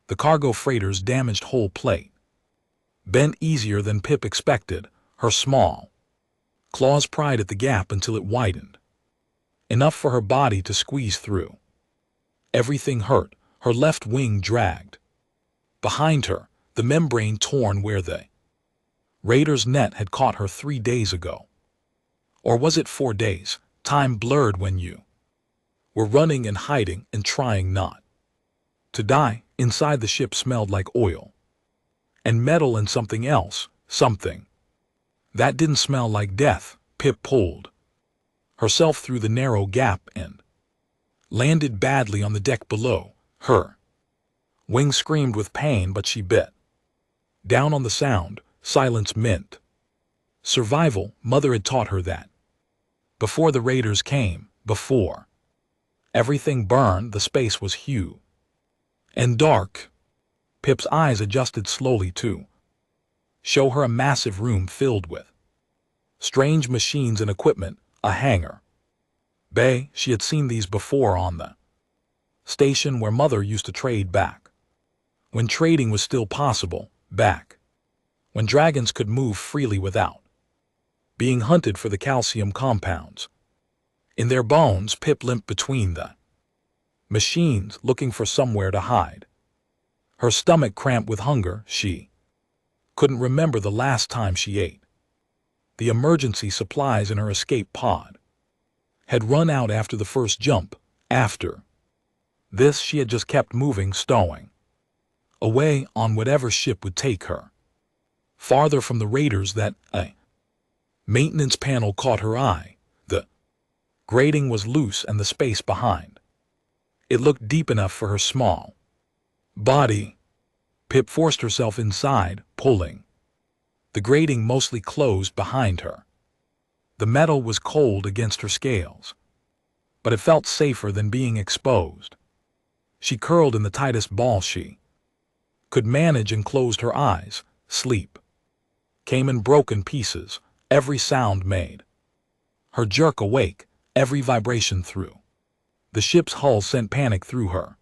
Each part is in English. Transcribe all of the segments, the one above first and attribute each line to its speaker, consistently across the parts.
Speaker 1: The cargo freighter's damaged hull plate bent easier than Pip expected. Her small claws pried at the gap until it widened, enough for her body to squeeze through. Everything hurt. Her left wing dragged. Behind her, the membrane torn where the Raider's net had caught her 3 days ago. Or was it 4 days? Time blurred when you were running and hiding and trying not to die. Inside the ship smelled like oil and metal and something else, something that didn't smell like death. Pip pulled herself through the narrow gap and landed badly on the deck below. Her wings screamed with pain, but she bit down on the sound. Silence meant survival. Mother had taught her that. Before the Raiders came, before everything burned, the space was huge and dark. Pip's eyes adjusted slowly to show her a massive room filled with strange machines and equipment, a hangar bay. She had seen these before on the station where Mother used to trade back when trading was still possible, back when dragons could move freely without being hunted for the calcium compounds in their bones. Pip limped between the machines, looking for somewhere to hide. Her stomach cramped with hunger. She couldn't remember the last time she ate. The emergency supplies in her escape pod had run out after the first jump. After this, she had just kept moving, stowing away on whatever ship would take her farther from the Raiders. That a maintenance panel caught her eye. The grating was loose and the space behind it looked deep enough for her small body. Pip forced herself inside, pulling the grating mostly closed behind her. The metal was cold against her scales, but it felt safer than being exposed. She curled in the tightest ball she could manage and closed her eyes. Sleep came in broken pieces. Every sound made her jerk awake. Every vibration through the ship's hull sent panic through her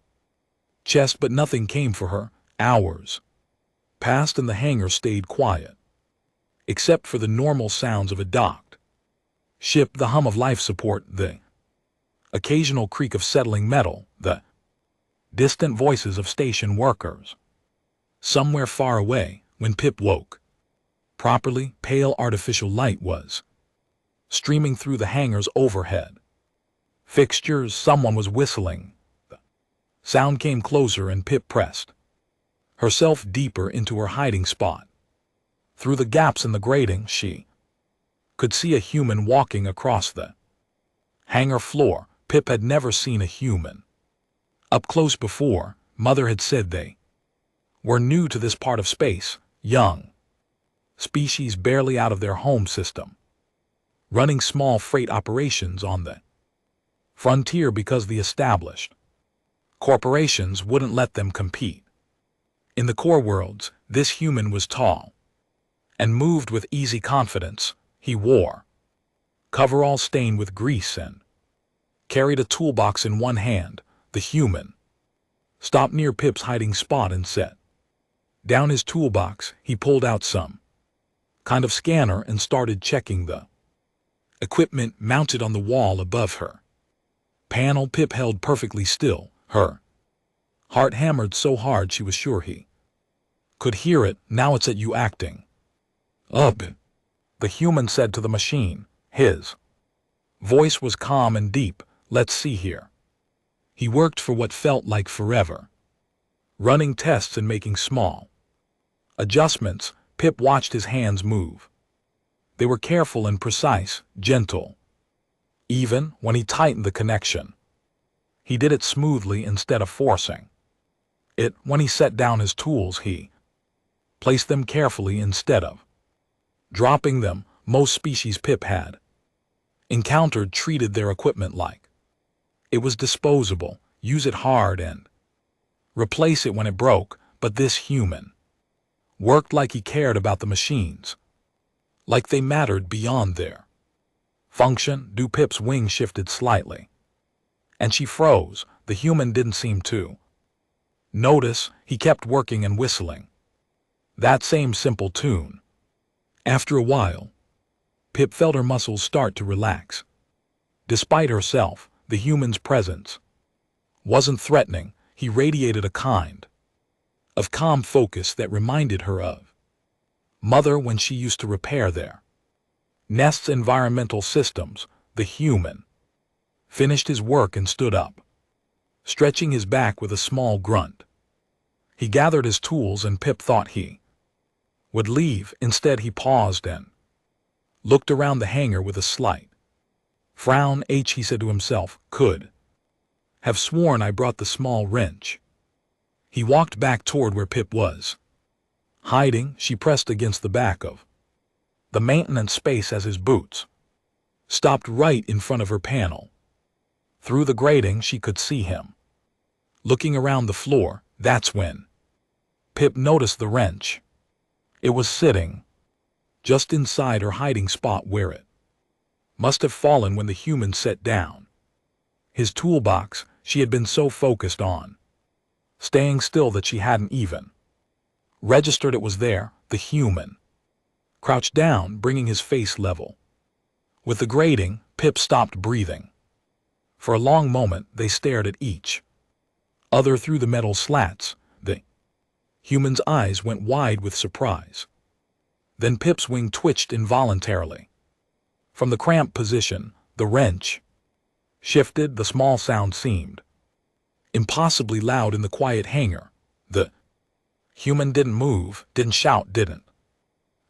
Speaker 1: chest, but nothing came for her. Hours passed and the hangar stayed quiet, except for the normal sounds of a docked ship, the hum of life support, the occasional creak of settling metal, the distant voices of station workers somewhere far away. When Pip woke properly, pale artificial light was streaming through the hangar's overhead fixtures. Someone was whistling. The sound came closer and Pip pressed herself deeper into her hiding spot. Through the gaps in the grating, she could see a human walking across the hangar floor. Pip had never seen a human up close before. Mother had said they were new to this part of space, young species barely out of their home system, running small freight operations on the frontier because the established corporations wouldn't let them compete. In the core worlds, this human was tall and moved with easy confidence. He wore coveralls stained with grease and carried a toolbox in one hand. The human stopped near Pip's hiding spot and set down his toolbox. He pulled out some kind of scanner and started checking the equipment mounted on the wall above her panel. Pip held perfectly still. Her heart hammered so hard she was sure he could hear it. Now it's at you acting up, the human said to the machine. His voice was calm and deep. Let's see here. He worked for what felt like forever, running tests and making small adjustments. Pip watched his hands move. They were careful and precise, gentle. Even when he tightened the connection, he did it smoothly instead of forcing it. When he set down his tools, he placed them carefully instead of dropping them. Most species Pip had encountered treated their equipment like it was disposable, use it hard and replace it when it broke. But this human worked like he cared about the machines, like they mattered beyond their function. Pip's wing shifted slightly, and she froze. The human didn't seem to Notice, he kept working and whistling. That same simple tune. After a while, Pip felt her muscles start to relax. Despite herself, the human's presence wasn't threatening. He radiated a kind of calm focus that reminded her of Mother when she used to repair their nest's environmental systems. The human finished his work and stood up, stretching his back with a small grunt. He gathered his tools and Pip thought he would leave. Instead, he paused and looked around the hangar with a slight frown. He said to himself, could have sworn I brought the small wrench. He walked back toward where Pip was hiding. She pressed against the back of the maintenance space as his boots stopped right in front of her panel. Through the grating, she could see him looking around the floor. That's when Pip noticed the wrench. It was sitting just inside her hiding spot where it must have fallen when the human sat down. His toolbox. She had been so focused on staying still that she hadn't even registered it was there. The human crouched down, bringing his face level with the grating. Pip stopped breathing. For a long moment, they stared at each other through the metal slats. The human's eyes went wide with surprise. Then Pip's wing twitched involuntarily. From the cramped position, the wrench shifted. The small sound seemed impossibly loud in the quiet hangar. The human didn't move, didn't shout, didn't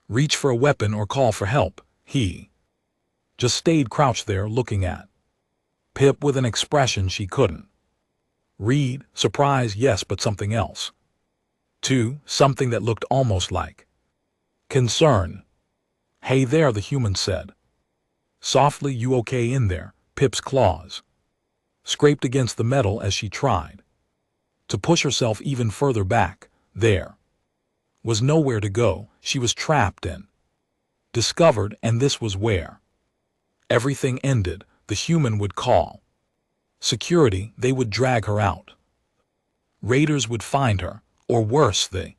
Speaker 1: reach for a weapon or call for help. He just stayed crouched there looking at Pip with an expression she couldn't read. Surprise, yes, but something else too, something that looked almost like concern. Hey there, the human said softly. You okay in there? Pip's claws scraped against the metal as she tried to push herself even further back. There was nowhere to go. She was trapped in discovered, and this was where everything ended. The human would call security. They would drag her out. Raiders would find her, or worse, the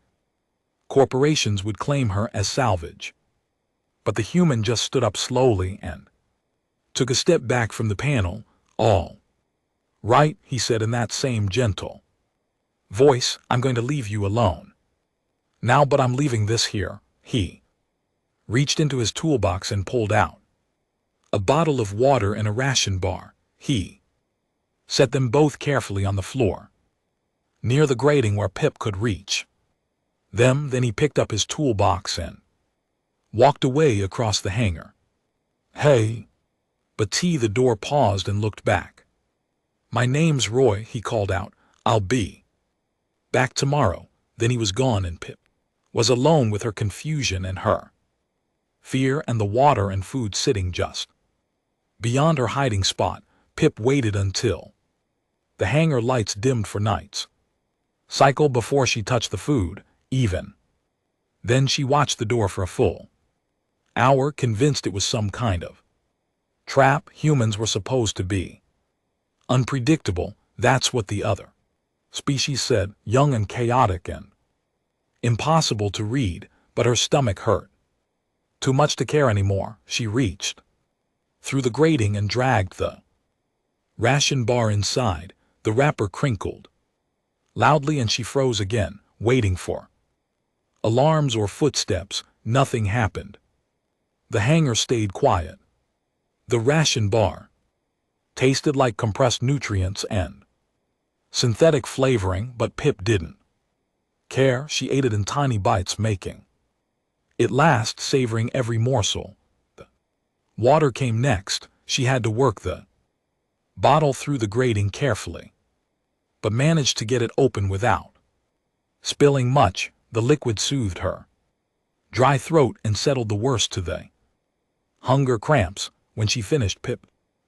Speaker 1: corporations would claim her as salvage. But the human just stood up slowly and took a step back from the panel. All right, he said in that same gentle voice, I'm going to leave you alone now, but I'm leaving this here. He reached into his toolbox and pulled out a bottle of water and a ration bar. He set them both carefully on the floor, near the grating where Pip could reach them. Then he picked up his toolbox and walked away across the hangar. Hey, but the door paused and looked back. My name's Roy, he called out. I'll be back tomorrow. Then he was gone, and Pip was alone with her confusion and her fear and the water and food sitting just beyond her hiding spot. Pip waited until the hangar lights dimmed for night's cycle before she touched the food. Even then, she watched the door for a full hour, convinced it was some kind of trap. Humans were supposed to be unpredictable. That's what the other species said, young and chaotic and impossible to read. But her stomach hurt too much to care anymore. She reached through the grating and dragged the ration bar inside. The wrapper crinkled loudly and she froze again, waiting for alarms or footsteps. Nothing happened. The hangar stayed quiet. The ration bar tasted like compressed nutrients and synthetic flavoring, but Pip didn't care. She ate it in tiny bites, making it last, savoring every morsel. The water came next. She had to work the bottle through the grating carefully, but managed to get it open without spilling much. The liquid soothed her dry throat and settled the worst to the hunger cramps. When she finished, Pip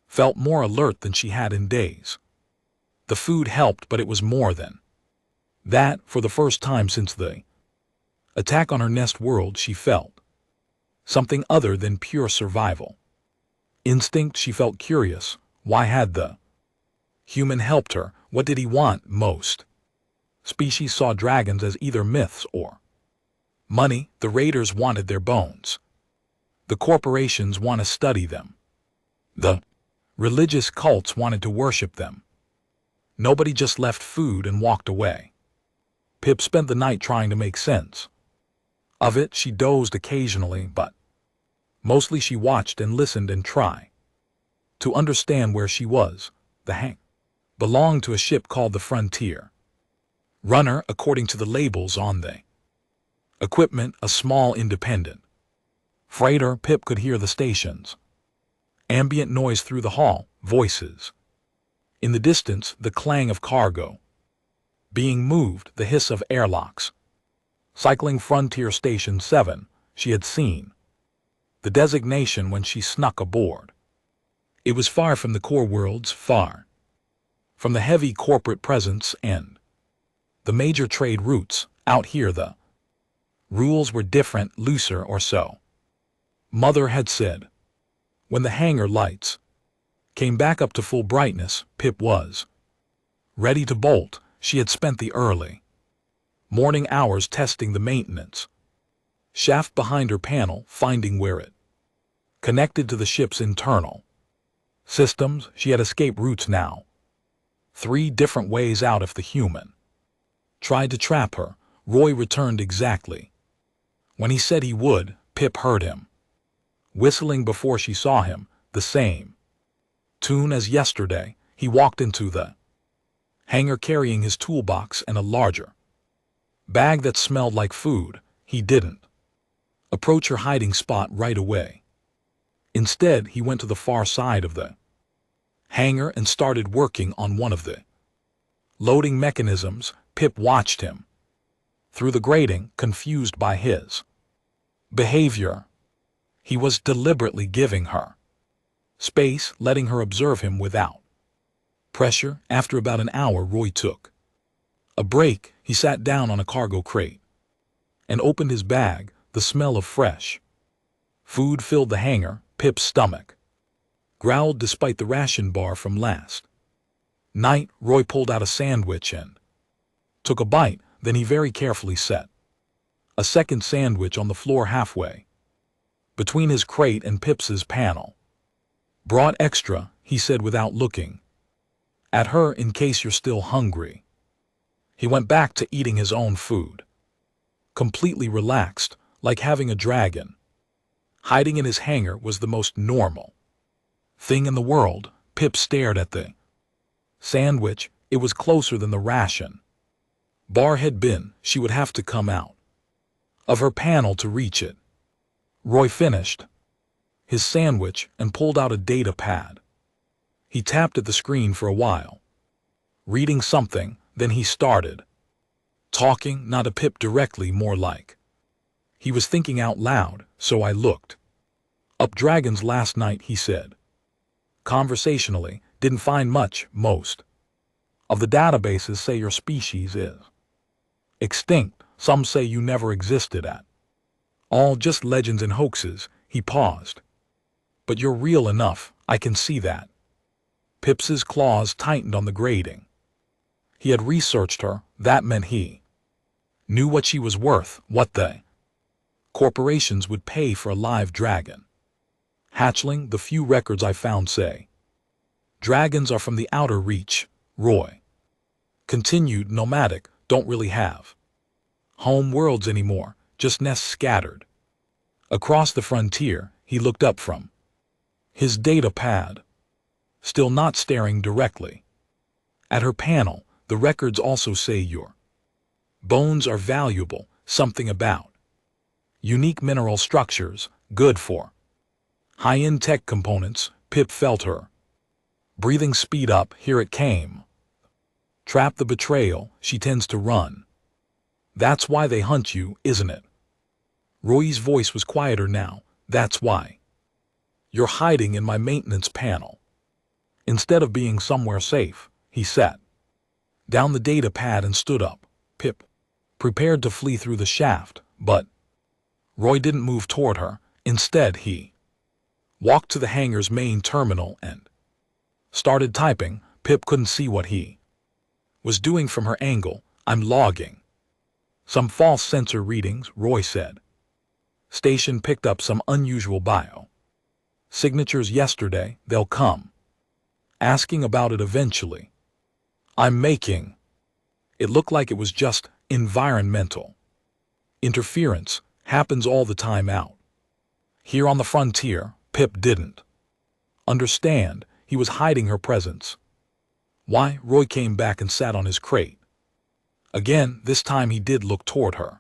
Speaker 1: felt more alert than she had in days. The food helped, but it was more than that. For the first time since the attack on her nest world, she felt something other than pure survival instinct. She felt curious. Why had the human helped her? What did he want most? Species saw dragons as either myths or money. The raiders wanted their bones. The corporations want to study them. The religious cults wanted to worship them. Nobody just left food and walked away. Pip spent the night trying to make sense of it. She dozed occasionally, but mostly she watched and listened and tried to understand where she was. The Hangar belonged to a ship called the Frontier Runner, according to the labels on the equipment, a small independent freighter. Pip could hear the station's ambient noise through the hall, voices in the distance, the clang of cargo being moved, the hiss of airlocks. Cycling Frontier Station 7, she had seen the designation when she snuck aboard. It was far from the core worlds, far from the heavy corporate presence and the major trade routes. Out here the rules were different, looser or so Mother had said. When the hangar lights came back up to full brightness, Pip was ready to bolt. She had spent the early morning hours testing the maintenance shaft behind her panel, finding where it connected to the ship's internal systems. She had escape routes now. 3 different ways out if the human tried to trap her. Roy returned exactly when he said he would. Pip heard him whistling before she saw him, the same tune as yesterday. He walked into the hangar carrying his toolbox and a larger bag that smelled like food. He didn't approach her hiding spot right away. Instead, he went to the far side of the hangar and started working on one of the loading mechanisms. Pip watched him through the grating, confused by his behavior. He was deliberately giving her space, letting her observe him without pressure. After about an hour, Roy took a break. He sat down on a cargo crate and opened his bag. The smell of fresh food filled the hangar. Pip's stomach growled despite the ration bar from last night. Roy pulled out a sandwich and took a bite. Then he very carefully set a second sandwich on the floor halfway between his crate and Pip's panel. Brought extra, he said without looking at her, in case you're still hungry. He went back to eating his own food, completely relaxed, like having a dragon hiding in his hangar was the most normal thing in the world. Pip stared at the sandwich. It was closer than the ration bar had been. She would have to come out of her panel to reach it. Roy finished his sandwich and pulled out a data pad. He tapped at the screen for a while, reading something. Then he started talking, not to Pip directly, more like he was thinking out loud. So I looked up dragons last night, he said conversationally. Didn't find much. Most of the databases say your species is extinct. Some say you never existed at all, just legends and hoaxes. He paused. But you're real enough, I can see that. Pip's claws tightened on the grating. He had researched her. That meant he knew what she was worth, what the corporations would pay for a live dragon hatchling. The few records I found say dragons are from the outer reach. Roy continued. Nomadic, don't really have home worlds anymore, just nests scattered across the frontier. He looked up from his data pad, still not staring directly at her panel. The records also say your bones are valuable, something about unique mineral structures, good for high-end tech components. Pip felt her breathing speed up. Here it came. Trap, the betrayal. She tends to run. That's why they hunt you, isn't it? Roy's voice was quieter now. That's why you're hiding in my maintenance panel instead of being somewhere safe. He sat down the data pad and stood up. Pip prepared to flee through the shaft, but Roy didn't move toward her. Instead, he walked to the hangar's main terminal and started typing. Pip couldn't see what he was doing from her angle. I'm logging. Some false sensor readings, Roy said. Station picked up some unusual bio. Signatures yesterday, they'll come. Asking about it eventually. I'm making. It looked like it was just environmental. Interference happens all the time out. Here on the frontier, Pip didn't understand he was hiding her presence. Why? Roy came back and sat on his crate. Again, this time he did look toward her.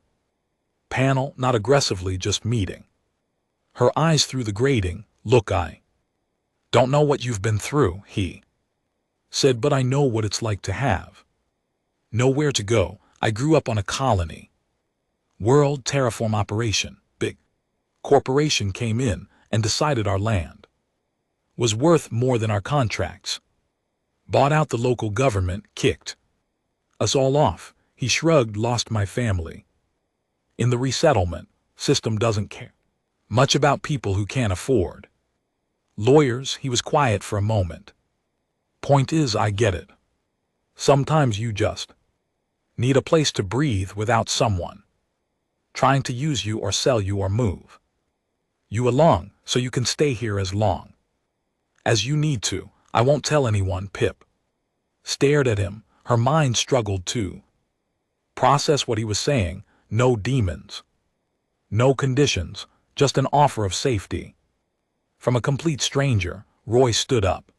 Speaker 1: Panel, not aggressively, just meeting. Her eyes through the grating. Look, I don't know what you've been through, he said, but I know what it's like to have nowhere to go. I grew up on a colony. World terraform operation. Big corporation came in and decided our land was worth more than our contracts. Bought out the local government, kicked us all off. He shrugged, lost my family. In the resettlement system doesn't care much about people who can't afford lawyers. He was quiet for a moment. Point is, I get it. Sometimes you just need a place to breathe without someone trying to use you or sell you or move you along so you can stay here as long as you need to. I won't tell anyone. Pip stared at him. Her mind struggled to process what he was saying. No demons, no conditions, just an offer of safety. From a complete stranger. Roy stood up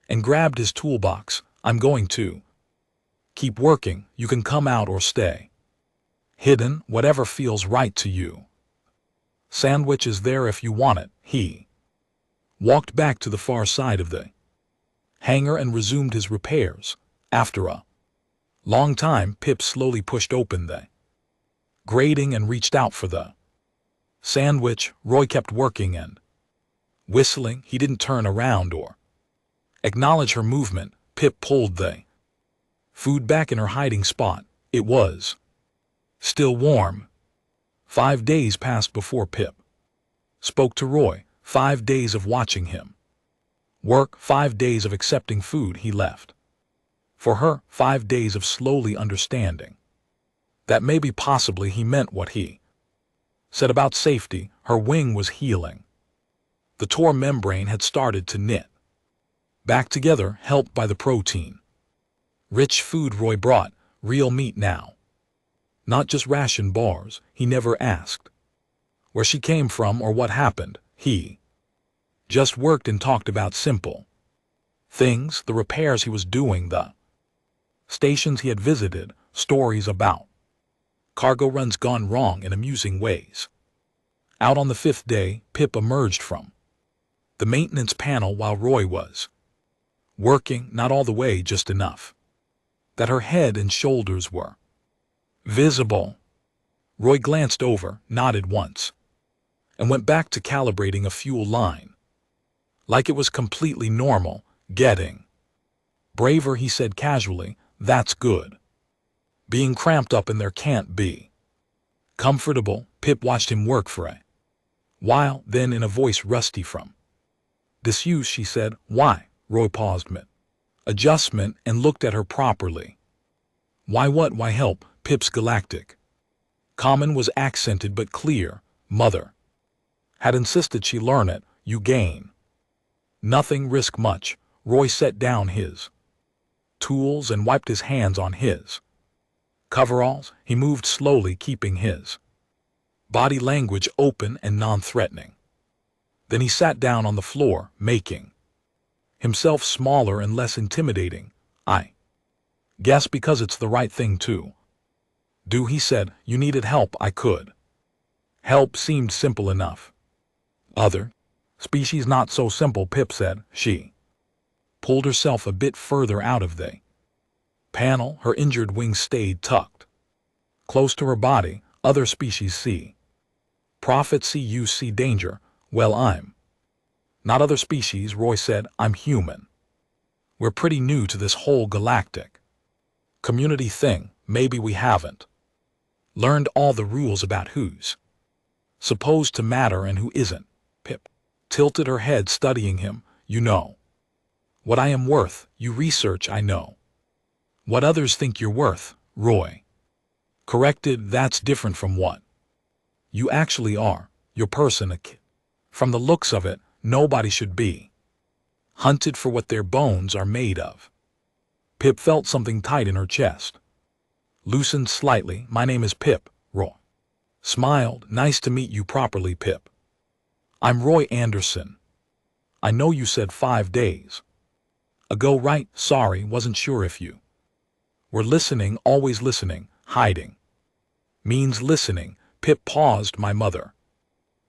Speaker 1: and grabbed his toolbox. I'm going to keep working. You can come out or stay hidden, whatever feels right to you. Sandwich is there if you want it. He walked back to the far side of the hangar and resumed his repairs. After a long time, Pip slowly pushed open the grating and reached out for the sandwich. Roy kept working and whistling. He didn't turn around or acknowledge her movement. Pip pulled the food back in her hiding spot. It was still warm. 5 days passed before Pip spoke to Roy. 5 days of watching him work. 5 days of accepting food he left for her. 5 days of slowly understanding that maybe possibly he meant what he said about safety. Her wing was healing. The tore membrane had started to knit back together, helped by the protein rich food Roy brought. Real meat now, not just ration bars. He never asked where she came from or what happened. He just worked and talked about simple things, the repairs he was doing, the stations he had visited, stories about cargo runs gone wrong in amusing ways. Out on the 5th day, Pip emerged from the maintenance panel while Roy was working, not all the way, just enough that her head and shoulders were visible. Roy glanced over, nodded once, and went back to calibrating a fuel line. Like it was completely normal. Getting braver, he said casually. That's good. Being cramped up in there can't be comfortable. Pip watched him work for a while, then in a voice rusty from disuse, she said, why? Roy paused mid-adjustment and looked at her properly. Why what? Why help? Pip's galactic common was accented but clear. Mother had insisted she learn it. You gain nothing, risk much. Roy set down his tools and wiped his hands on his coveralls. He moved slowly, keeping his body language open and non-threatening. Then he sat down on the floor, making himself smaller and less intimidating. I guess because it's the right thing to do, he said. You needed help. I could help. Seemed simple enough. Other species not so simple, Pip said. She pulled herself a bit further out of the panel. Her injured wings stayed tucked close to her body. Other species see profit, see you, see danger. Well, I'm not other species, Roy said. I'm human. We're pretty new to this whole galactic community thing. Maybe we haven't learned all the rules about who's supposed to matter and who isn't. Pip tilted her head, studying him. You know what I am worth. You research. I know what others think you're worth. Roy Corrected, that's different from what you actually are. Your person, a kid. From the looks of it, nobody should be hunted for what their bones are made of. Pip felt something tight in her chest. Loosened slightly. My name is Pip, Roy. Smiled. Nice to meet you properly, Pip. I'm Roy Anderson. I know you said 5 days ago, right? Sorry, wasn't sure if you were listening, always listening, hiding. Means listening. Pip paused. My mother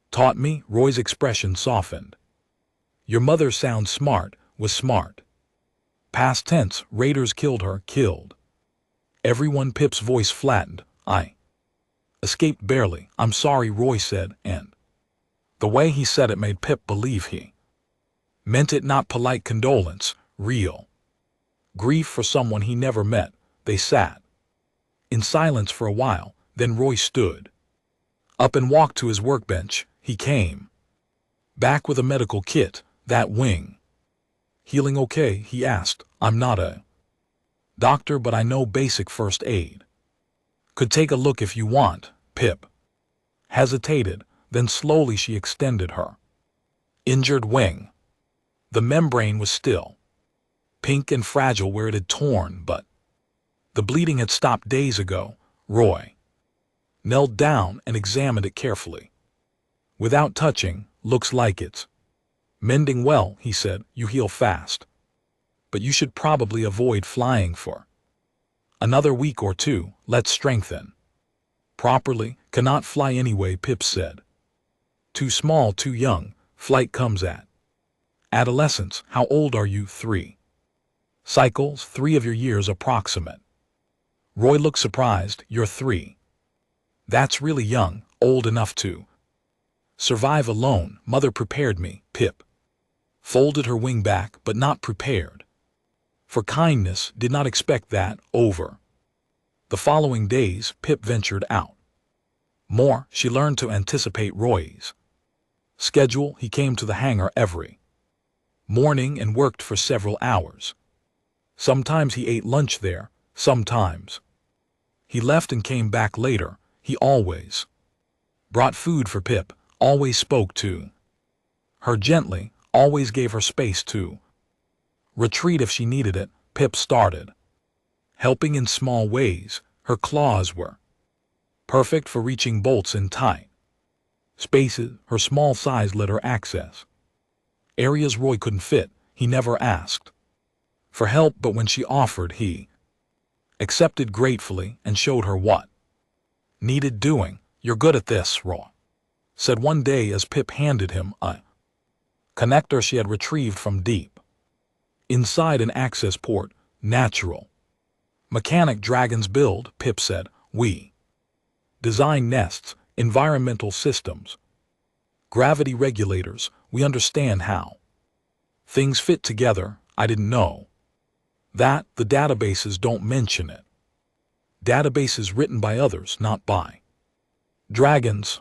Speaker 1: taught me. Roy's expression softened. Your mother sounds smart, was smart. Past tense, raiders killed her, killed everyone. Pip's voice flattened. I escaped barely. I'm sorry, Roy said, and the way he said it made Pip believe he meant it, not polite condolence, real grief for someone he never met. They sat in silence for a while, then Roy stood up and walked to his workbench. He came back with a medical kit. That wing healing okay? He asked. I'm not a doctor, but I know basic first aid. Could take a look if you want. Pip hesitated, then slowly she extended her injured wing. The membrane was still pink and fragile where it had torn, but the bleeding had stopped days ago. Roy knelt down and examined it carefully. Without touching, looks like it's mending well, he said. You heal fast, but you should probably avoid flying for another week or two. Let's strengthen properly. Cannot fly anyway, Pip said. Too small, too young. Flight comes at adolescence. How old are you? 3 cycles, 3 of your years approximate. Roy looked surprised. You're 3. That's really young, old enough to survive alone. Mother prepared me. Pip folded her wing back, but not prepared for kindness. Did not expect that. Over the following days, Pip ventured out more. She learned to anticipate Roy's schedule. He came to the hangar every morning and worked for several hours. Sometimes he ate lunch there, sometimes he left and came back later. He always brought food for Pip, always spoke to her gently, always gave her space to retreat if she needed it. Pip started helping in small ways. Her claws were perfect for reaching bolts in tight spaces. Her small size let her access areas Roy couldn't fit. He never asked for help, but when she offered, he accepted gratefully and showed her what needed doing. You're good at this, Roy said one day as Pip handed him a connector she had retrieved from deep inside an access port. Natural mechanic dragons build, Pip said. We design nests, environmental systems, gravity regulators. We understand how things fit together. I didn't know that. The databases don't mention it. Databases written by others, not by dragons.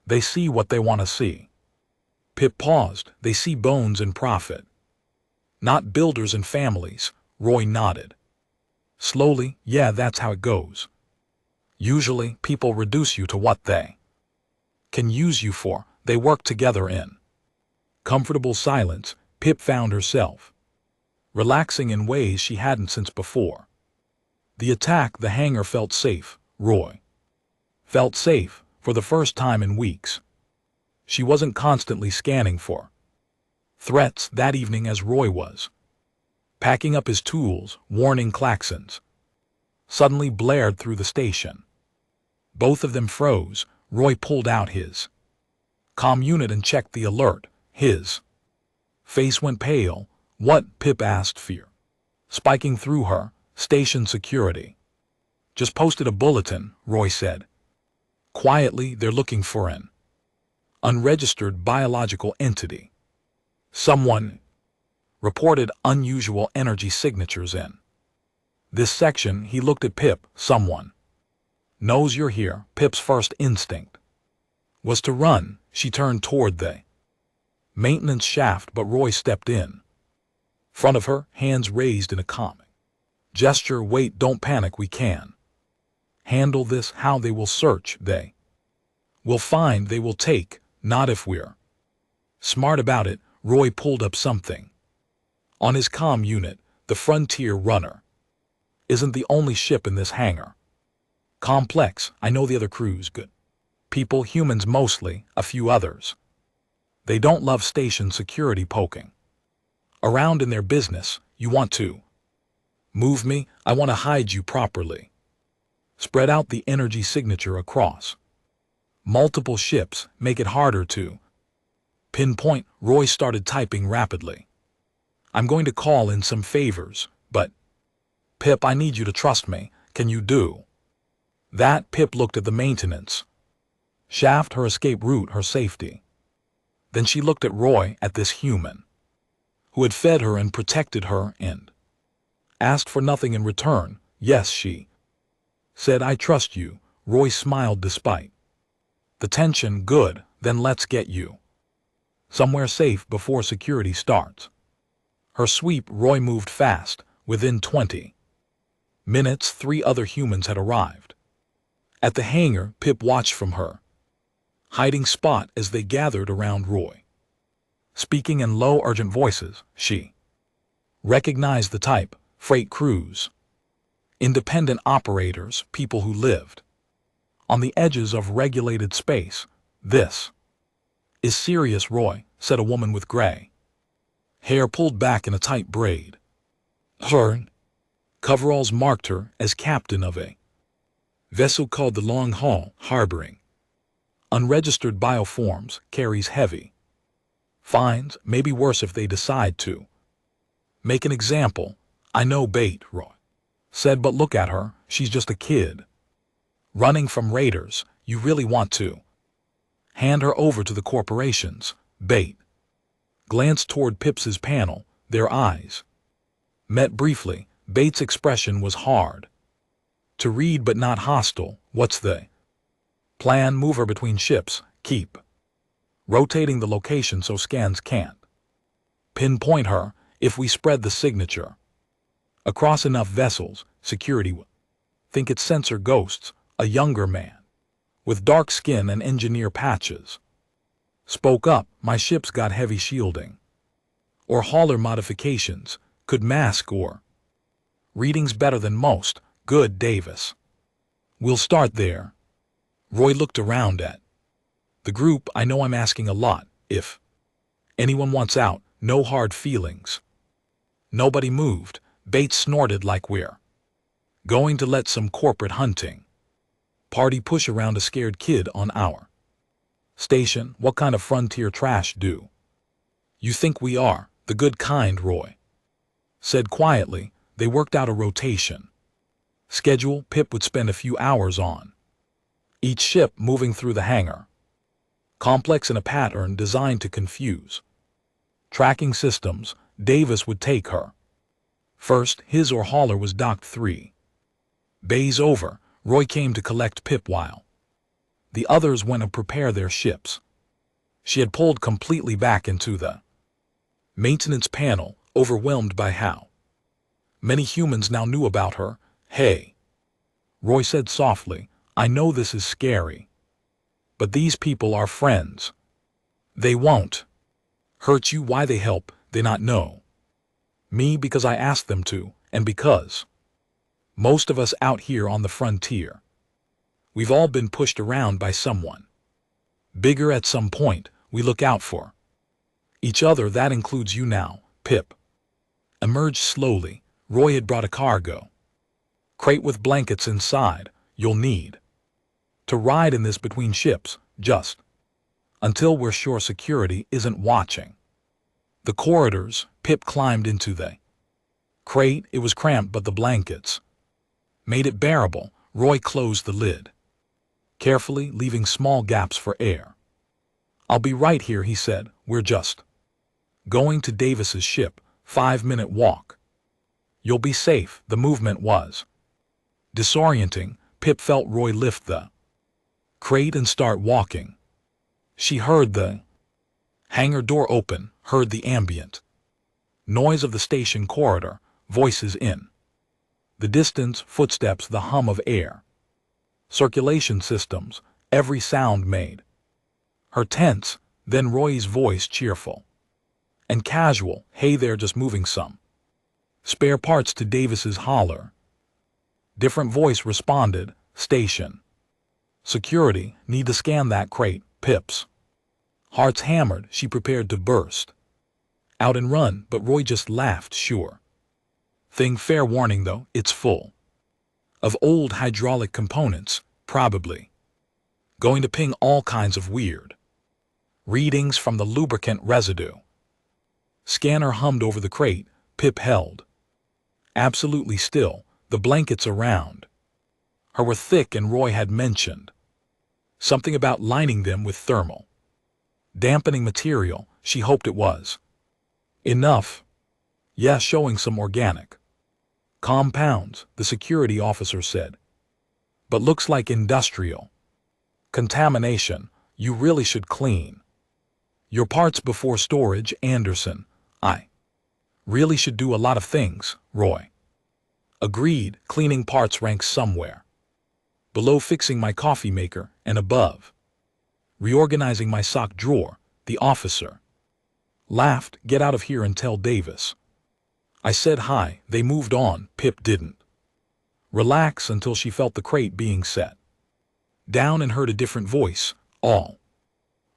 Speaker 1: They see what they want to see. Pip paused. They see bones and profit, not builders and families. Roy nodded slowly. Yeah, that's how it goes. Usually, people reduce you to what they can use you for. They work together in comfortable silence. Pip found herself relaxing in ways she hadn't since before the attack. The hangar felt safe. Roy felt safe for the first time in weeks. She wasn't constantly scanning for threats. That evening, as Roy was packing up his tools, warning klaxons suddenly blared through the station. Both of them froze. Roy pulled out his comm unit and checked the alert. His face went pale. What? Pip asked, fear spiking through her. Station security just posted a bulletin, Roy said quietly. They're looking for an unregistered biological entity. Someone reported unusual energy signatures in this section. He looked at Pip. Someone knows you're here. Pip's first instinct was to run. She turned toward the maintenance shaft, but Roy stepped in front of her, hands raised in a calming gesture. Wait, don't panic. We can Handle this how they will search, they will find, they will take, not if we're smart about it. Roy pulled up something. On his comm unit, the Frontier Runner isn't the only ship in this hangar complex. I know the other crew's good people, humans mostly, a few others. They don't love station security poking around in their business. You want to move me? I want to hide you properly. Spread out the energy signature across multiple ships, make it harder to pinpoint. Roy started typing rapidly. I'm going to call in some favors, but Pip, I need you to trust me. Can you do that? Pip looked at the maintenance shaft, her escape route, her safety. Then she looked at Roy, at this human who had fed her and protected her and asked for nothing in return. Yes, she said, I trust you. Roy smiled despite the tension. Good, then let's get you somewhere safe before security starts her sweep. Roy moved fast. Within 20 minutes, 3 other humans had arrived at the hangar. Pip watched from her hiding spot as they gathered around Roy. Speaking in low, urgent voices, she recognized the type: freight crews, independent operators, people who lived on the edges of regulated space. This is serious, Roy, said a woman with gray hair pulled back in a tight braid. Her coveralls marked her as captain of a vessel called the Long Haul, harboring unregistered bioforms, carries heavy fines, maybe worse if they decide to make an example. I know bait, Roy said, but look at her. She's just a kid running from raiders. You really want to hand her over to the corporations? Bait glanced toward Pips's panel. Their eyes met briefly. Bait's expression was hard to read but not hostile. What's the plan? Move her between ships. Keep rotating the location so scans can't pinpoint her. If we spread the signature across enough vessels, security will think it's sensor ghosts. A younger man with dark skin and engineer patches spoke up. My ship's got heavy shielding or hauler modifications, could mask or readings better than most. Good, Davis. We'll start there. Roy looked around at the group. I know I'm asking a lot. If anyone wants out, no hard feelings. Nobody moved. Bates snorted like we're going to let some corporate hunting party push around a scared kid on our station. What kind of frontier trash do you think we are? The good kind, Roy said quietly. They worked out a rotation schedule. Pip would spend a few hours on each ship, moving through the hangar complex in a pattern designed to confuse tracking systems. Davis would take her first. His or hauler was docked 3 bays over. Roy came to collect Pip while the others went to prepare their ships. She had pulled completely back into the maintenance panel, overwhelmed by how many humans now knew about her. Hey, Roy said softly, I know this is scary, but these people are friends. They won't hurt you. Why they help? They not know me because I asked them to, and because most of us out here on the frontier, we've all been pushed around by someone bigger at some point. We look out for each other. That includes you now. Pip emerged slowly. Roy had brought a cargo crate with blankets inside. You'll need to ride in this between ships, just until we're sure security isn't watching the corridors. Pip climbed into the crate. It was cramped, but the blankets made it bearable. Roy closed the lid carefully, leaving small gaps for air. I'll be right here, he said. We're just going to Davis's ship. 5-minute walk. You'll be safe. The movement was disorienting. Pip felt Roy lift the crate and start walking. She heard the hangar door open, heard the ambient noise of the station corridor, voices in the distance, footsteps, the hum of air circulation systems, every sound made. Her tense, then Roy's voice cheerful. And casual, hey there, just moving some. Spare parts to Davis's holler. Different voice responded, station. Security, need to scan that crate, pips. Hearts hammered, she prepared to burst. Out and run, but Roy just laughed, sure. Thing fair warning though, it's full. Of old hydraulic components, probably. Going to ping all kinds of weird readings from the lubricant residue. Scanner hummed over the crate, Pip held. Absolutely still, the blankets around her were thick, and Roy had mentioned something about lining them with thermal dampening material. She hoped it was enough. Yes, showing some organic compounds, the security officer said. But looks like industrial contamination. You really should clean your parts before storage, Anderson. I really should do a lot of things, Roy agreed. Cleaning parts ranks somewhere below fixing my coffee maker, and above reorganizing my sock drawer. The officer laughed. Get out of here and tell Davis I said hi. They moved on. Pip didn't relax until she felt the crate being set down and heard a different voice. All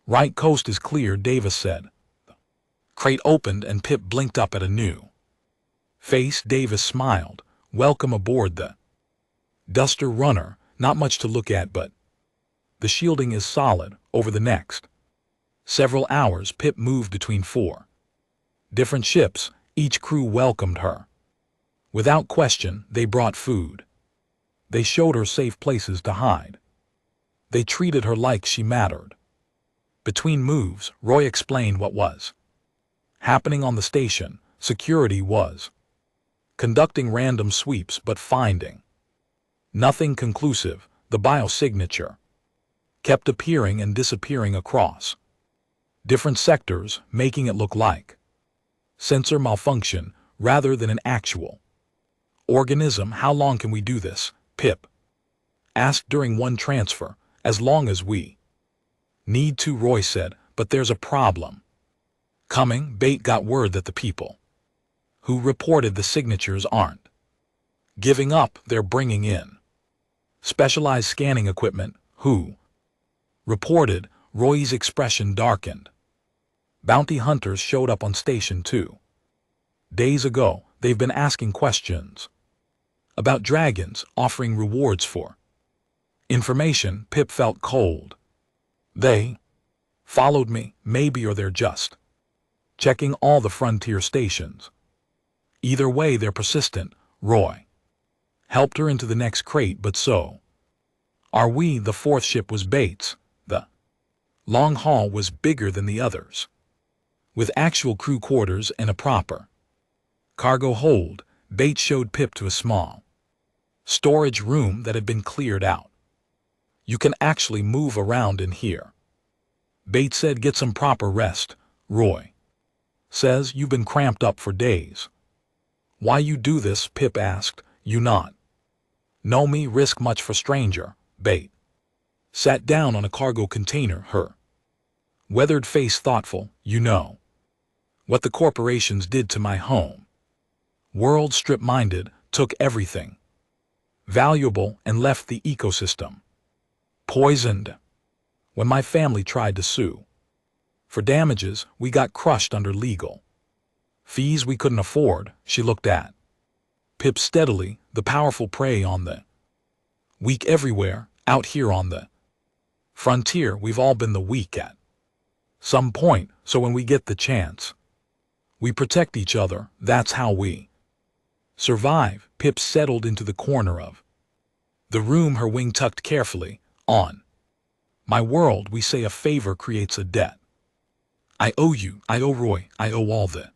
Speaker 1: right, coast is clear, Davis said. Crate opened and Pip blinked up at a new face. Davis smiled. Welcome aboard the Duster Runner. Not much to look at, but the shielding is solid. Over the next several hours, Pip moved between 4 different ships. Each crew welcomed her. Without question, they brought food. They showed her safe places to hide. They treated her like she mattered. Between moves, Roy explained what was happening on the station. Security was conducting random sweeps but finding nothing conclusive. The biosignature kept appearing and disappearing across different sectors, making it look like sensor malfunction rather than an actual organism. How long can we do this? Pip asked during one transfer. As long as we need to, Roy said, but there's a problem coming. Bait got word that the people who reported the signatures aren't giving up. They're bringing in specialized scanning equipment. Who reported? Roy's expression darkened. Bounty hunters showed up on station 2 days ago. They've been asking questions about dragons, offering rewards for information. Pip felt cold. They followed me, maybe, or they're just checking all the frontier stations. Either way, they're persistent. Roy helped her into the next crate. But so are we. The 4th ship was Bates. The long haul was bigger than the others, with actual crew quarters and a proper cargo hold. Bates showed Pip to a small storage room that had been cleared out. You can actually move around in here, Bates said. Get some proper rest. Roy says you've been cramped up for days. Why you do this? Pip asked. You not know me, risk much for stranger. Bates sat down on a cargo container, her weathered face thoughtful. You know what the corporations did to my home world. Strip-minded, took everything valuable and left the ecosystem poisoned. When my family tried to sue for damages, we got crushed under legal fees we couldn't afford. She looked at Pip steadily. The powerful prey on the weak everywhere. Out here on the frontier, we've all been the weak at some point, so when we get the chance, we protect each other. That's how we survive. Pip settled into the corner of the room, her wing tucked carefully. On my world, we say a favor creates a debt. I owe you, I owe Roy, I owe all the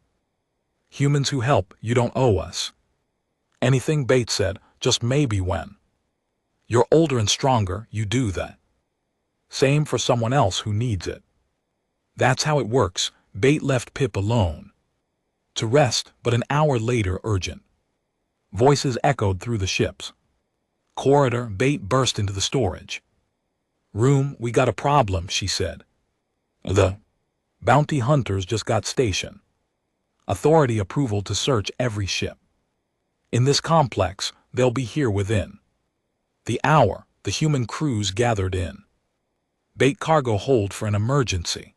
Speaker 1: humans who help. You don't owe us anything, Bates said. Just maybe when you're older and stronger, you do that same for someone else who needs it. That's how it works. Bates left Pip alone to rest, but an hour later, urgent voices echoed through the ships. Corridor, Bait burst into the storage room. We got a problem, she said. The bounty hunters just got station authority approval to search every ship in this complex. They'll be here within the hour. The human crews gathered in Bait cargo hold for an emergency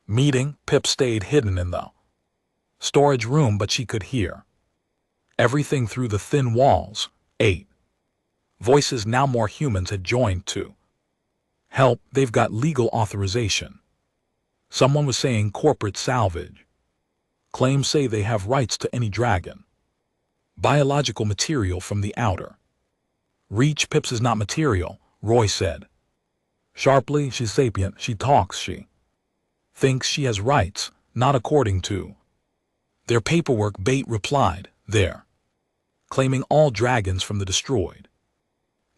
Speaker 1: meeting. Pip stayed hidden in the storage room, but she could hear everything through the thin walls. 8 voices, now more humans, had joined to help. They've got legal authorization. Someone was saying corporate salvage claims say they have rights to any dragon biological material from the outer reach. Pips is not material, Roy said sharply. She's sapient. She talks. She thinks she has rights, not according to their paperwork. Bait replied. They're claiming all dragons from the destroyed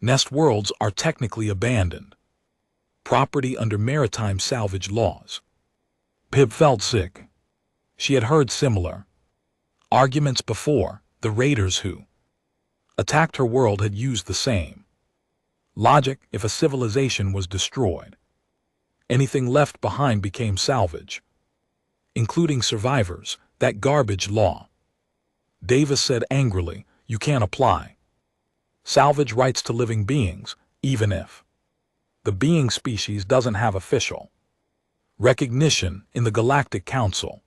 Speaker 1: nest worlds are technically abandoned property under maritime salvage laws. Pip felt sick. She had heard similar arguments before. The raiders who attacked her world had used the same logic. If a civilization was destroyed, anything left behind became salvage, including survivors. That garbage law, Davis said angrily. You can't apply salvage rights to living beings, even if the being species doesn't have official recognition in the Galactic Council.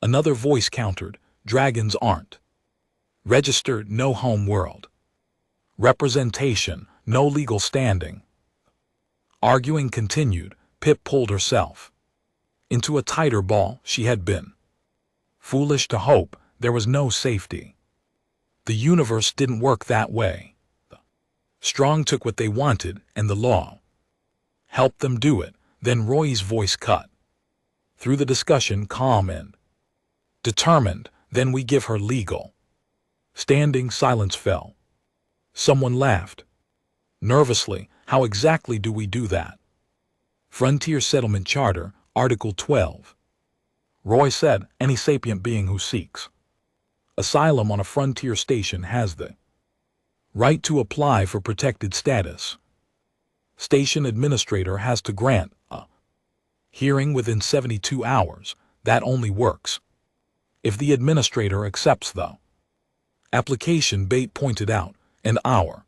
Speaker 1: Another voice countered. Dragons aren't registered. No home world representation, no legal standing. Arguing continued. Pip pulled herself into a tighter ball. She had been foolish to hope there was no safety. The universe didn't work that way. The strong took what they wanted, and the law helped them do it. Then Roy's voice cut through the discussion, calm and determined. Then we give her legal standing. Silence fell. Someone laughed nervously. How exactly do we do that? Frontier Settlement Charter, Article 12. Roy said, any sapient being who seeks asylum on a frontier station has the right to apply for protected status. Station administrator has to grant a hearing within 72 hours. That only works if the administrator accepts the application. Bait pointed out, and our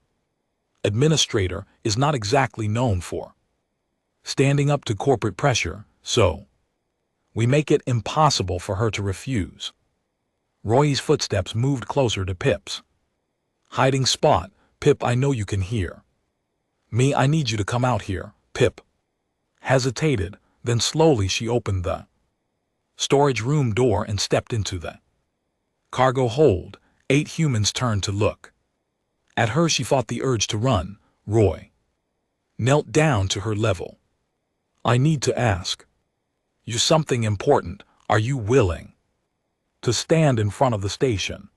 Speaker 1: administrator is not exactly known for standing up to corporate pressure, so we make it impossible for her to refuse. Roy's footsteps moved closer to Pip's hiding spot. Pip, I know you can hear me. I need you to come out here. Pip hesitated. Then slowly she opened the storage room door and stepped into the cargo hold. 8 humans turned to look at her. She fought the urge to run. Roy knelt down to her level. I need to ask you something important. Are you willing to stand in front of the station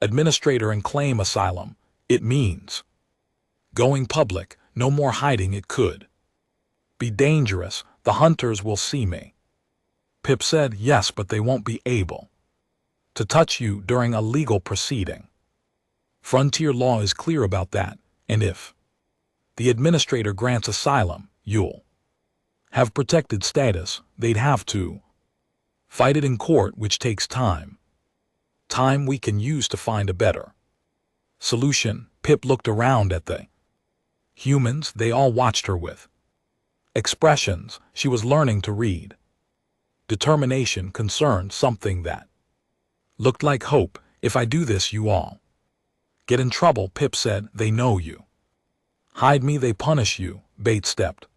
Speaker 1: administrator and claim asylum? It means going public. No more hiding. It could be dangerous. The hunters will see me. Pip said, yes, but they won't be able to touch you during a legal proceeding. Frontier law is clear about that, and if the administrator grants asylum, you'll have protected status. They'd have to fight it in court, which takes time. Time we can use to find a better solution. Pip looked around at the humans. They all watched her with expressions. She was learning to read determination, concern, something that looked like hope. If I do this, you all get in trouble, Pip said. They know you hide me, they punish you. Bait stepped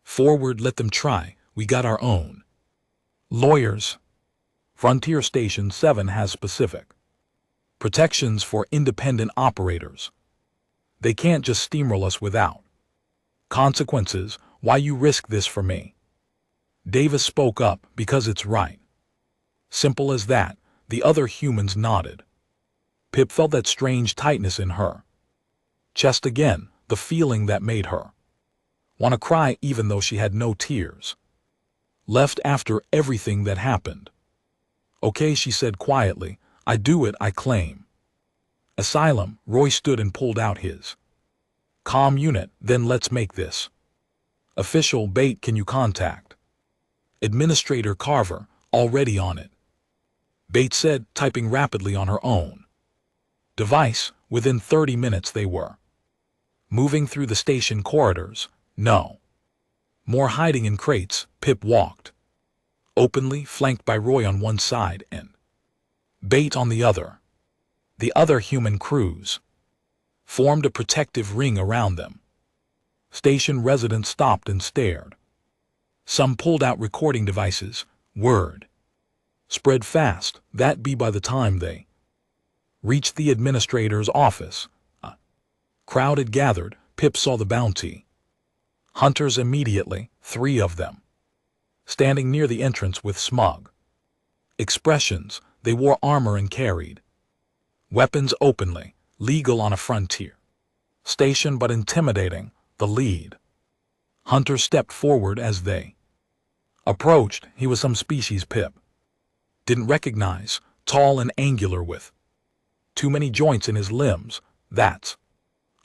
Speaker 1: forward. Let them try. We got our own lawyers. Frontier Station 7 has specific protections for independent operators. They can't just steamroll us without consequences. Why you risk this for me? Davis spoke up. Because it's right. Simple as that. The other humans nodded. Pip felt that strange tightness in her chest again, the feeling that made her want to cry even though she had no tears left after everything that happened. Okay, she said quietly, I do it, I claim Asylum, Roy stood and pulled out his comm unit. Then let's make this official. Bait, can you contact Administrator Carver? Already on it, Bates said, typing rapidly on her own device. Within 30 minutes they were moving through the station corridors. No more hiding in crates. Pip walked openly, flanked by Roy on one side and Bate on the other. The other human crews formed a protective ring around them. Station residents stopped and stared. Some pulled out recording devices. Word spread fast. That be by the time they reached the administrator's office, a crowd had gathered. Pip saw the bounty hunters immediately, 3 of them standing near the entrance with smug expressions. They wore armor and carried weapons openly, legal on a frontier station but intimidating. The lead hunter stepped forward as they approached. He was some species Pip didn't recognize, tall and angular with too many joints in his limbs. That's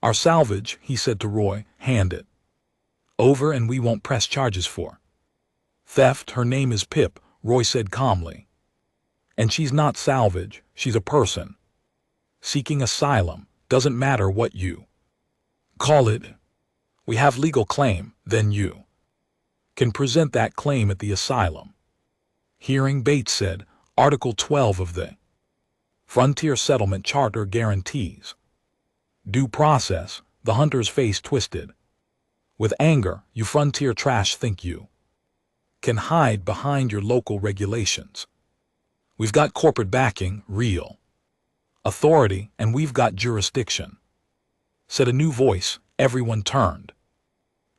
Speaker 1: our salvage, he said to Roy. Hand it over and we won't press charges for theft. Her name is Pip, Roy said calmly. And she's not salvage, she's a person seeking asylum. Doesn't matter what you call it. We have legal claim. Then you can present that claim at the asylum hearing, Bates said. Article 12 of the Frontier Settlement Charter guarantees due process. The hunter's face twisted with anger. You frontier trash think you can hide behind your local regulations? We've got corporate backing, real authority, and we've got jurisdiction, said a new voice. Everyone turned.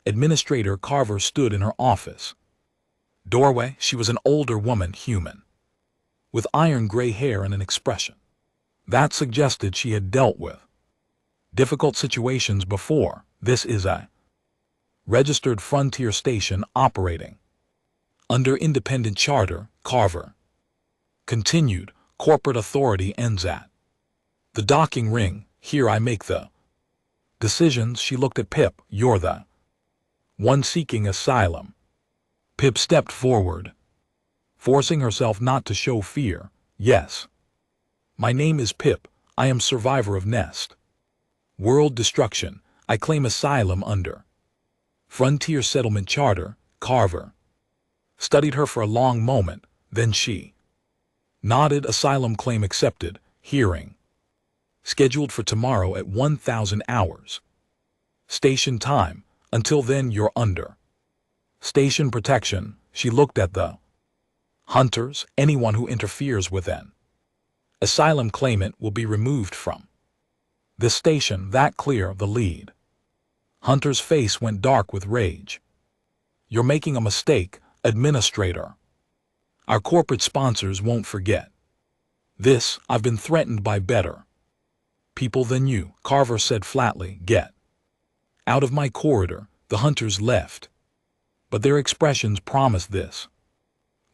Speaker 1: Administrator Carver stood in her office doorway. She was an older woman, human, with iron gray hair and an expression that suggested she had dealt with difficult situations before. This is a registered frontier station operating under independent charter, Carver continued. Corporate authority ends at the docking ring. Here I make the decisions. She looked at Pip. You're the one seeking asylum. Pip stepped forward, forcing herself not to show fear. Yes. My name is Pip. I am survivor of Nest world destruction. I claim asylum under Frontier Settlement Charter. Carver studied her for a long moment. Then she nodded. Asylum claim accepted. Hearing scheduled for tomorrow at 1000 hours. Station time. Until then you're under station protection. She looked at the hunters. Anyone who interferes with an asylum claimant will be removed from the station. That clear? The lead hunter's face went dark with rage. You're making a mistake, Administrator. Our corporate sponsors won't forget this. I've been threatened by better people than you, Carver said flatly. Get out of my corridor. The hunters left, but their expressions promised this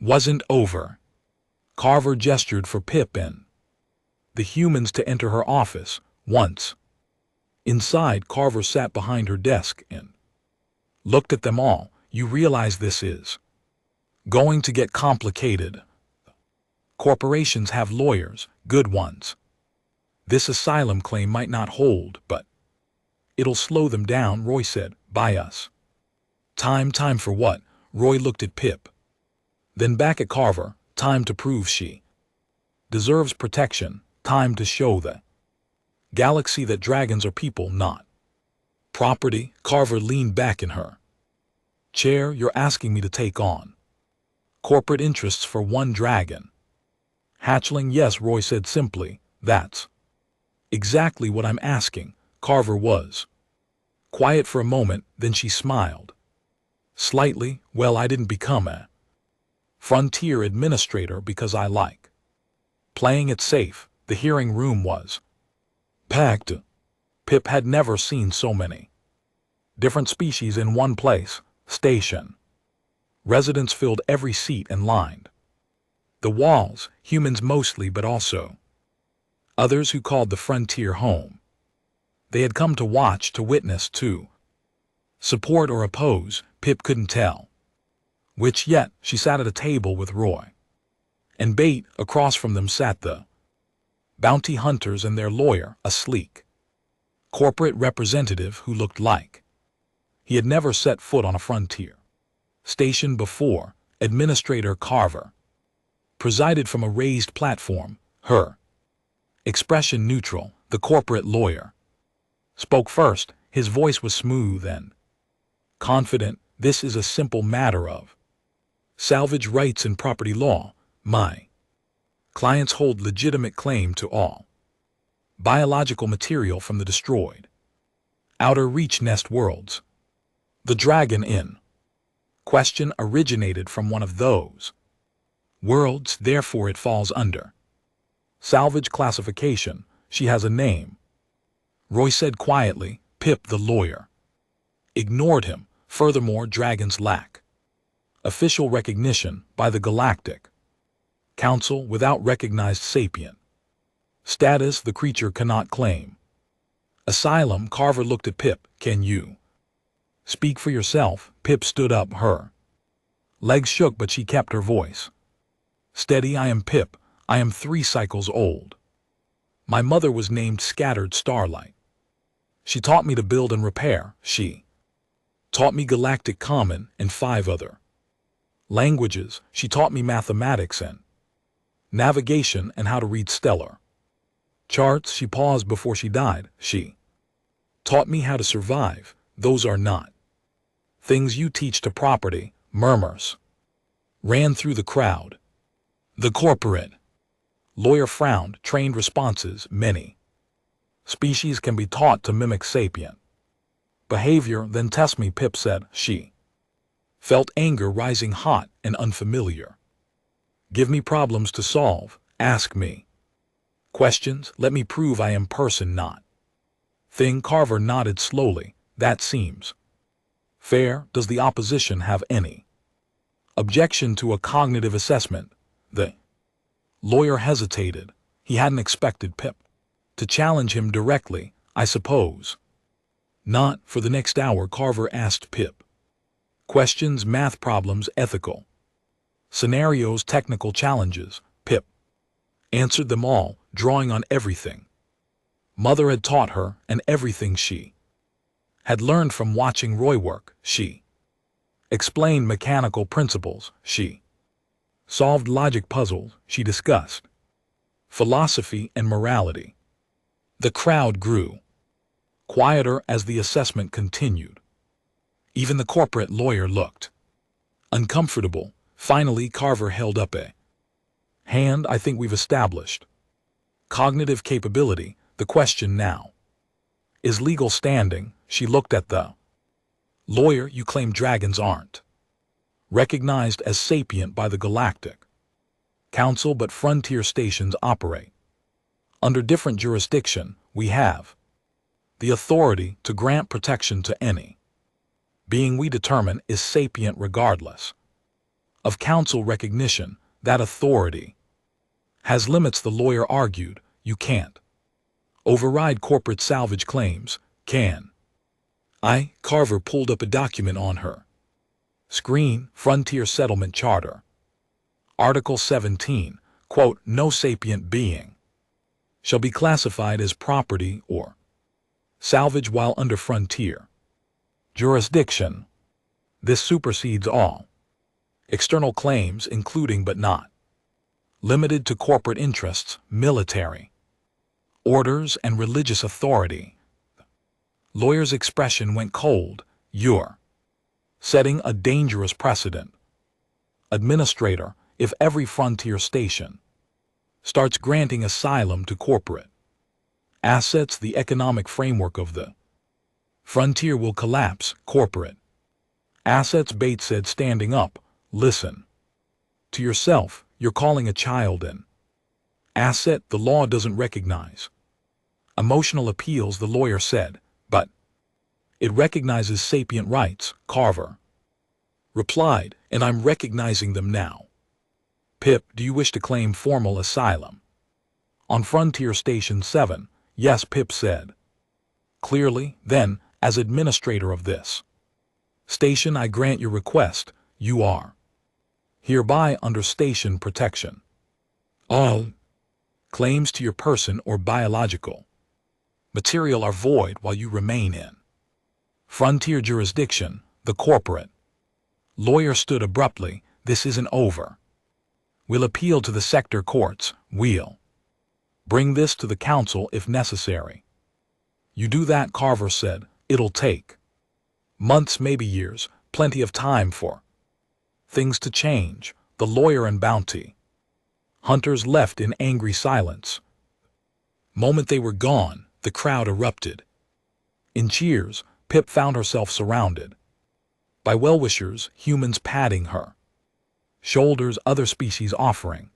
Speaker 1: wasn't over. Carver gestured for Pip and the humans to enter her office. Once inside, Carver sat behind her desk and looked at them all. You realize this is going to get complicated. Corporations have lawyers, good ones. This asylum claim might not hold, but it'll slow them down, Roy said. By us. Time for what? Roy looked at Pip, then back at Carver. Time to prove she deserves protection. Time to show the galaxy that dragons are people, not property. Carver leaned back in her chair. You're asking me to take on corporate interests for one dragon hatchling? Yes, Roy said simply. That's exactly what I'm asking. Carver was quiet for a moment, then she smiled slightly. Well, I didn't become a frontier administrator because I like playing it safe. The hearing room was packed. Pip had never seen so many different species in one place. Station residents filled every seat and lined the walls, humans mostly, but also others who called the frontier home. They had come to watch, to witness, to support or oppose. Pip couldn't tell which yet. She sat at a table with Roy and Bate. Across from them sat the bounty hunters and their lawyer, a sleek corporate representative who looked like he had never set foot on a frontier station before. Administrator Carver presided from a raised platform, her expression neutral. The corporate lawyer spoke first. His voice was smooth and confident. This is a simple matter of salvage rights and property law. My clients hold legitimate claim to all biological material from the destroyed outer reach nest worlds. The dragon in question originated from one of those worlds, therefore it falls under salvage classification. She has a name, Roy said quietly. Pip, the lawyer, ignored him. Furthermore, dragons lack official recognition by the Galactic Council. Without recognized sapient status, the creature cannot claim asylum. Carver looked at Pip. Can you speak for yourself? Pip stood up. Her legs shook, but she kept her voice steady. I am Pip. I am 3 cycles old. My mother was named Scattered Starlight. She taught me to build and repair. She taught me Galactic Common and 5 other languages. She taught me mathematics and navigation and how to read stellar charts. She paused before she died. She taught me how to survive. Those are not things you teach to property. Murmurs ran through the crowd. The corporate lawyer frowned. Trained responses. Many species can be taught to mimic sapient behavior. Then test me, Pip said. She felt anger rising hot and unfamiliar. Give me problems to solve. Ask me questions. Let me prove I am person, not thing. Carver nodded slowly. That seems fair. Does the opposition have any objection to a cognitive assessment? The lawyer hesitated. He hadn't expected Pip to challenge him directly. I suppose not. For the next hour, Carver asked Pip questions, math problems, ethical scenarios, technical challenges. Pip answered them all, drawing on everything Mother had taught her and everything she had learned from watching Roy work. She explained mechanical principles. She solved logic puzzles. She discussed philosophy and morality. The crowd grew quieter as the assessment continued. Even the corporate lawyer looked uncomfortable. Finally, Carver held up a hand. I think we've established cognitive capability. The question now is legal standing. She looked at the lawyer. You claim dragons aren't recognized as sapient by the Galactic Council, but frontier stations operate under different jurisdiction. We have the authority to grant protection to any being we determine is sapient regardless of council recognition. That authority has limits, the lawyer argued. You can't override corporate salvage claims, can I? Carver pulled up a document on her screen. Frontier Settlement Charter. Article 17, quote, no sapient being shall be classified as property or salvage while under frontier jurisdiction. This supersedes all external claims, including but not limited to corporate interests, military orders, and religious authority. Lawyer's expression went cold. You're setting a dangerous precedent. Administrator, if every frontier station starts granting asylum to corporate assets, the economic framework of the frontier will collapse. Corporate assets, Bates said, standing up. Listen to yourself. You're calling a child an asset. The law doesn't recognize emotional appeals, the lawyer said, but it recognizes sapient rights, Carver replied, and I'm recognizing them now. Pip, do you wish to claim formal asylum? On Frontier Station 7, yes, Pip said. Clearly, then, as administrator of this station, I grant your request. You are hereby under station protection. All claims to your person or biological material are void while you remain in Frontier jurisdiction. The corporate lawyer stood abruptly. This isn't over. We'll appeal to the sector courts. We'll bring this to the council if necessary. You do that, Carver said. It'll take months, maybe years, plenty of time for things to change. The lawyer and bounty hunters left in angry silence. Moment they were gone, the crowd erupted in cheers. Pip found herself surrounded by well-wishers, humans patting her shoulders, other species offering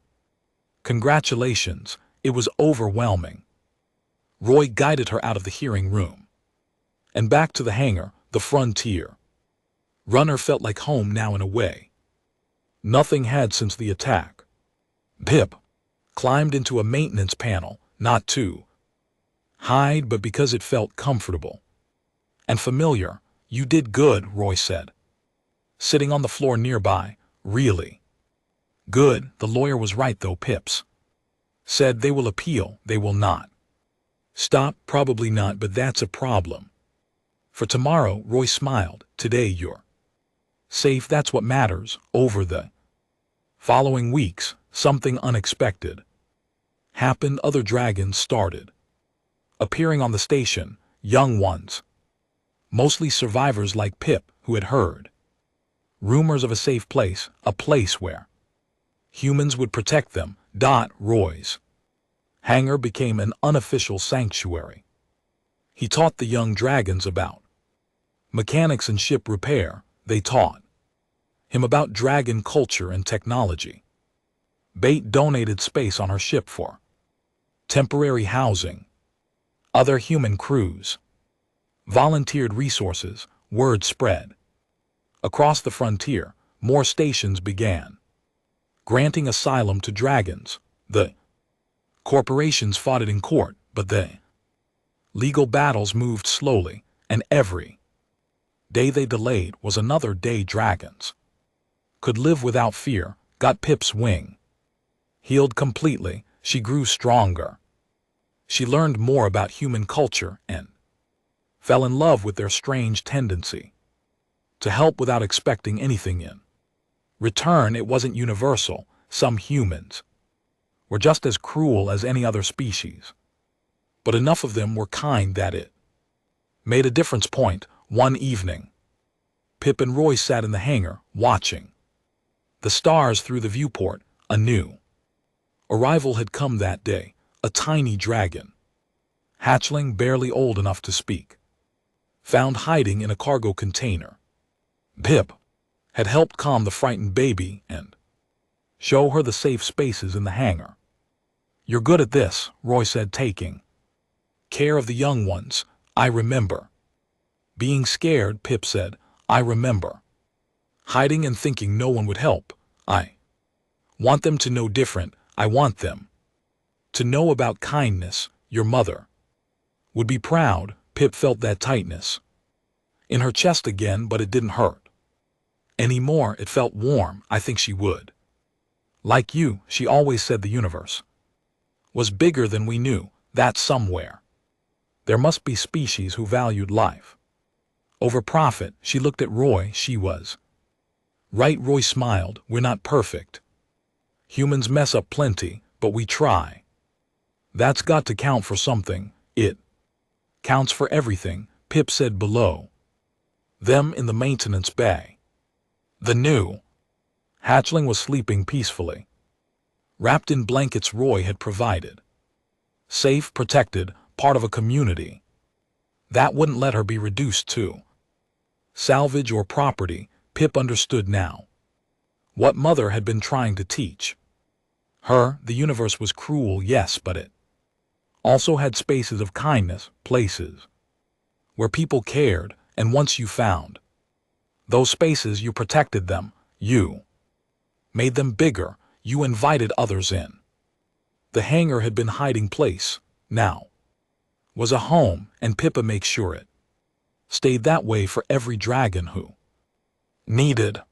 Speaker 1: congratulations. It was overwhelming. Roy guided her out of the hearing room and back to the hangar. The Frontier runner felt like home now in a way nothing had since the attack. Pip climbed into a maintenance panel, not to hide, but because it felt comfortable and familiar. You did good, Roy said, sitting on the floor nearby. Really good. The lawyer was right, though. Pips said they will appeal. They will not stop. Probably not, but that's a problem for tomorrow. Roy smiled. Today you're safe. That's what matters. Over the following weeks, something unexpected happened. Other dragons started appearing on the station. Young ones, mostly survivors like Pip, who had heard rumors of a safe place, a place where humans would protect them. Roy's hangar became an unofficial sanctuary. He taught the young dragons about mechanics and ship repair. They taught him about dragon culture and technology. Bait donated space on her ship for temporary housing. Other human crews volunteered resources. Word spread across the frontier. More stations began granting asylum to dragons. The corporations fought it in court, but the legal battles moved slowly, and every day they delayed was another day. Dragons could live without fear. Got Pip's wing healed completely. She grew stronger. She learned more about human culture and fell in love with their strange tendency to help without expecting anything in return. It wasn't universal. Some humans were just as cruel as any other species, but enough of them were kind that it made a difference. One evening, Pip and Roy sat in the hangar, watching the stars through the viewport. A new arrival had come that day, a tiny dragon hatchling, barely old enough to speak, found hiding in a cargo container. Pip had helped calm the frightened baby and show her the safe spaces in the hangar. You're good at this, Roy said, taking care of the young ones. I remember being scared, Pip said. I remember hiding and thinking no one would help. I want them to know different. I want them to know about kindness. Your mother would be proud. Pip felt that tightness in her chest again, but it didn't hurt anymore. It felt warm. I think she would. Like you, she always said the universe was bigger than we knew, that somewhere there must be species who valued life over profit. She looked at Roy. She was right. Roy smiled. We're not perfect. Humans mess up plenty, but we try. That's got to count for something. It counts for everything, Pip said. Below them in the maintenance bay, the new hatchling was sleeping peacefully, wrapped in blankets Roy had provided. Safe, protected, part of a community that wouldn't let her be reduced to salvage or property. Pip understood now what Mother had been trying to teach her. The universe was cruel, yes, but it also had spaces of kindness, places where people cared, and once you found those spaces, you protected them, you made them bigger, you invited others in. The The hangar had been hiding place, now was a home, and Pippa makes sure it stayed that way for every dragon who needed